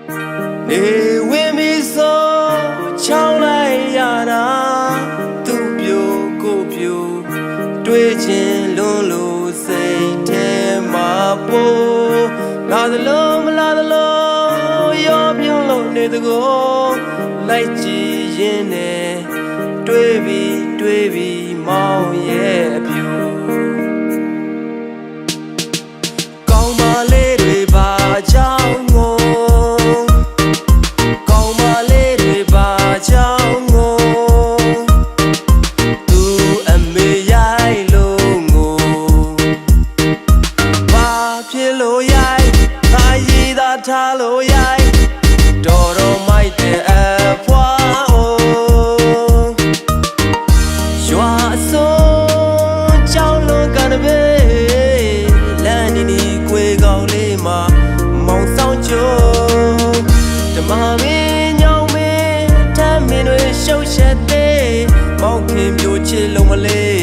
နေဝင်ပြီးဆိုချောင်းလိုက်ရတာသူ့ပြိုကိုပြိုတွေးခြင်းလွန်းလို့စိတ်ထဲမှာပို့လာသလိုမလာသလိုရောပြုံးလို့နေတကောလိုက်ကြည့်ရင်နဲ့တွေးပြီးမောင်းရဲ့အပြူကောင်းပါလေတွေပါကြောင်းကိုကောင်းပါလေတွေပါကြောင်းကိုသူအမေရိုက်လို့ငိုဘာဖြစ်လို့ရိုက်သာရည်သာထားလို့ရိုက်တော်မိုက်တဲ့အဖွာအိုရွာအစိုးကြောင်းလုံးကတပဲလမ်းနီကွေကောင်းလေးမှာမောင်ဆောင်ချိုးဓမ္မမင်းညောင်မင်းထမ်းမင်းတွေရှုပ်ရှက်သေးမောင်ခင်မျိုးချစ်လုံးမလေး